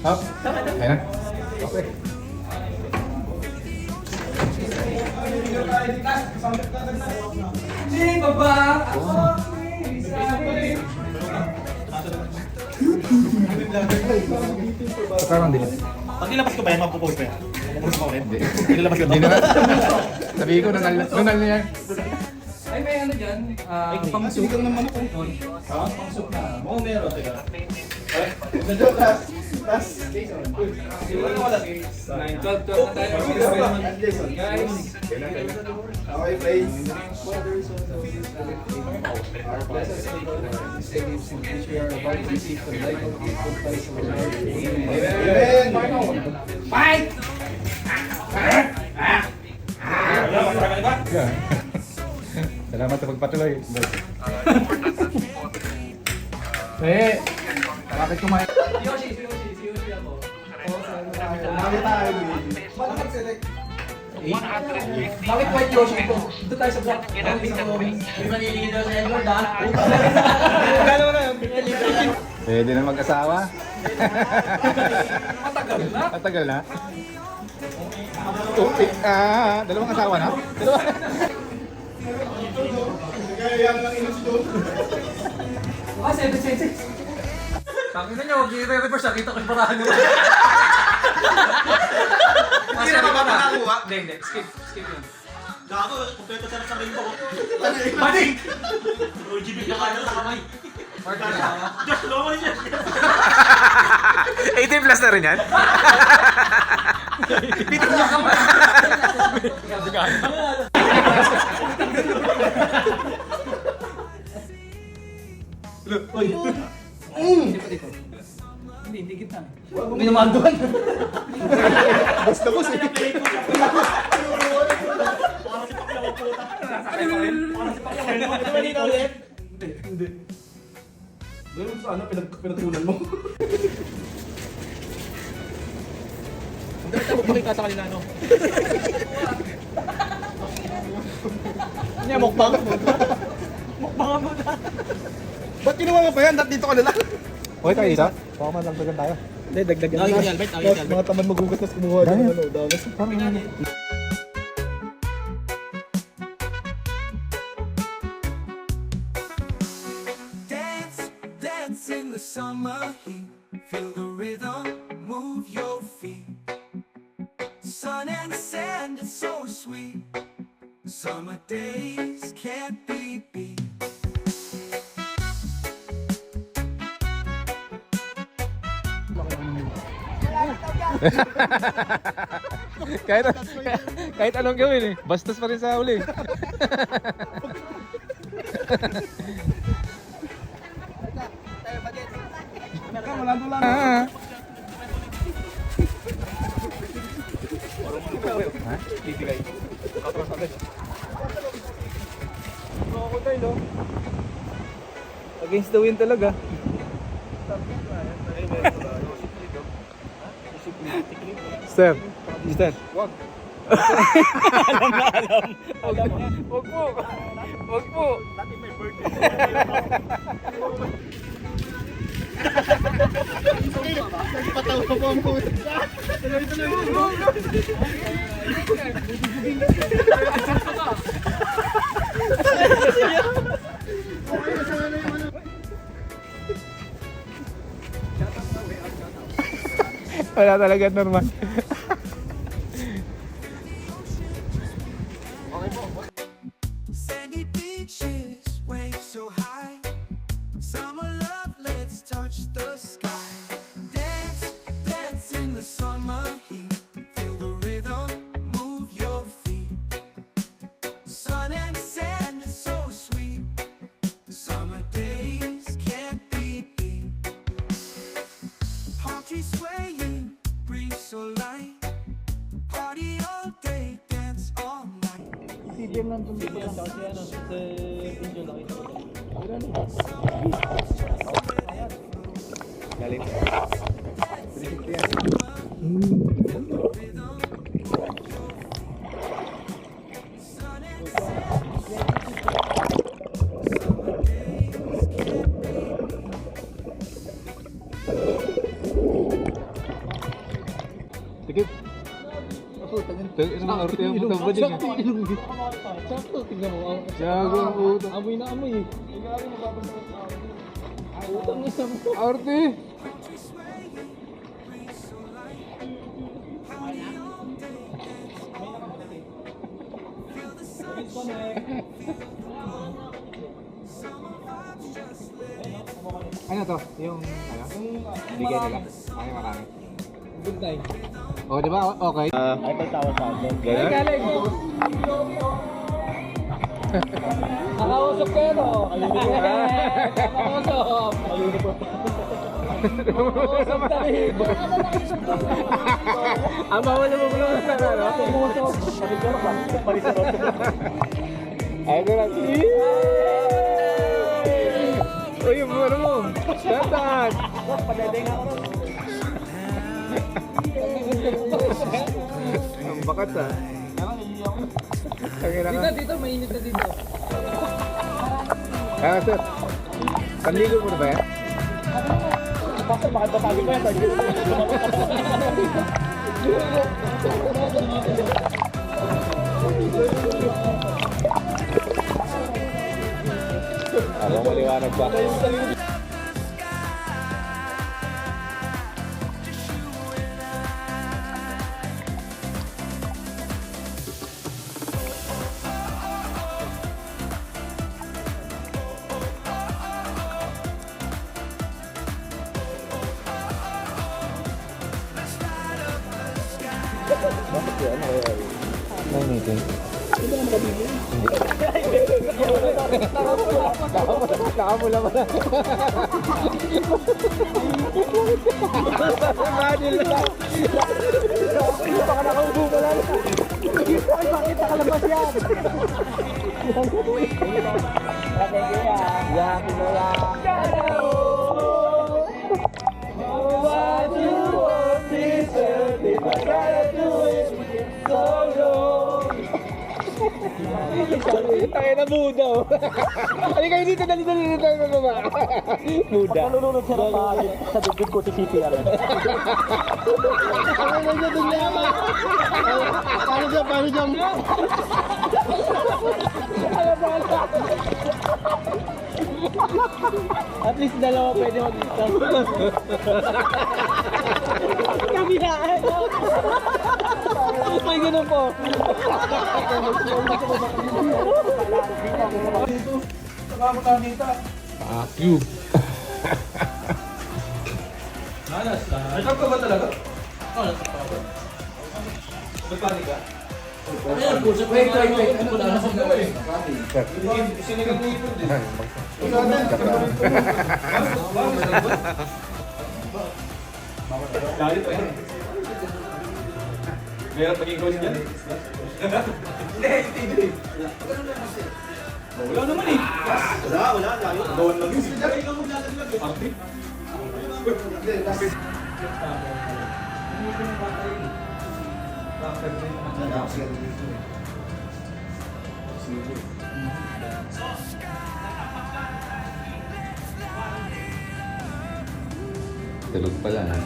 Hop. Ayan. Okay. Hindi, baba! Parang din. Pag nilabas ko ba yan, mapupost ko yan? Mapupost ko ulit? Nilabas ko Hindi ito? naman. Sabihin ko, nunal niya. Ay, may ano dyan? Pang-soup. Ha? Pang-soup na. Oo, meron. Teka. Last. 9, 12 na tayo. Guys. Okay, please. Fight! Yeah. Salamat sa pagpatuloy. Eh, bakit kumain? Si Yoshi ako. Bakit white Yoshi ito? Dito tayo sa black. May maniligaw sa Edward, ha? Gano'n na yun? Pwede na mag-asawa. Matagal na. Matagal na. Dalawang asawa na? Dalawa. Ah, 766. Tangin na nyo, huwag nyo i-reverse. Nakita ko yung parahan nyo. Hindi na ba makakuha? Hindi. Skip yun. Gago, kompleto sa sa rainbow. Maning! OGB ka kaya sa kamay. Mark na lang. Just lower niya. 18 plus na rin yan? Dito niya kamay. Hindi kita. May namanduan. Basta boss eh. Parang si Pacquiao ang puta. Parang si Pacquiao. Ito ba dito ulit? Hindi. Doon sa ano, pinatunan mo. Hindi ka magpakita sa kanila, no? Niya, mukbang. Mukbang mo na. Ba't kinuha mo pa yan? Dito ka na lang. Okay tayo dito? Baka man lang dagan tayo. Hindi, dagdagan Lagi na. ni Albert, lagi ni Albert. Mga tamad magugas na kumuha ng Dahil. ano, dagas. Parang ano. Dance in the summer heat. Feel the rhythm, move your feet. Sun and sand, it's so sweet. Summer days can't be beat. kahit anong gawin eh. Bastos pa rin sa uli. Wala doon lang. Bibigay. Against the wind talaga. Step. Step. Wag. Wag po. Wag po. Patawa po ang puto. Wala talaga normal. Sandy beaches, waves so high. Summer love, let's touch the sky. Dance, dance in the summer heat. Feel the rhythm, move your feet. Sun and sand is so sweet. Summer days can't be beat. Palm trees swaying, breeze so light. Party all day, dance all night. CDM lang doon dito lang kasi ano, sa video nakita ko. Galing. Tikip. Isang arte ang puto ba din? Sakto, tingnan mo. Gago ang puto. Amoy na amoy eh. Putang ina mo. Arte! Ano to? Yung ano? Bigay nila. Ay, marami. Good time. Oh, di ba? Okay. Ay, pagtawag sa akin. Ganun? Galing mo. Nakausap kayo no? Nakausap. Nakausap tayo. Ang bawal na magulo sa ano? Ay, ito lang. Uy, yung mura mo. Dapat. Ang bakat ha. Dito, mainit na dito. Ah, sir. Panligo mo na ba yan? Pastor, bakit batagi ko yan? Ako maliwanag pa. May meeting. Nakamula mo na. Madil na. Baka nakaubo ka lang. Bakit nakalabas yan? Yakin na yan. Tayo na Buda. Ano kayo dito? Dali tayo na baba. Buda. Nalulunod siya ng sa dugdug ko si CPR. Ano na siya doon yaman? Paano siya? At least dalawa pwede mag-isang. Kabilaan. May ganun po. Fuck you. Nag-up ka ba talaga? Oo, nag-up ka ba? Nagpanik ka? Wait. Ano na nasa gawin? Sinigang mo ipon din. Dali pa yan. Meron paging coach dyan? Hindi. Wala naman eh. Wala. Gawin lang yun. Arte? Tulog pala ha.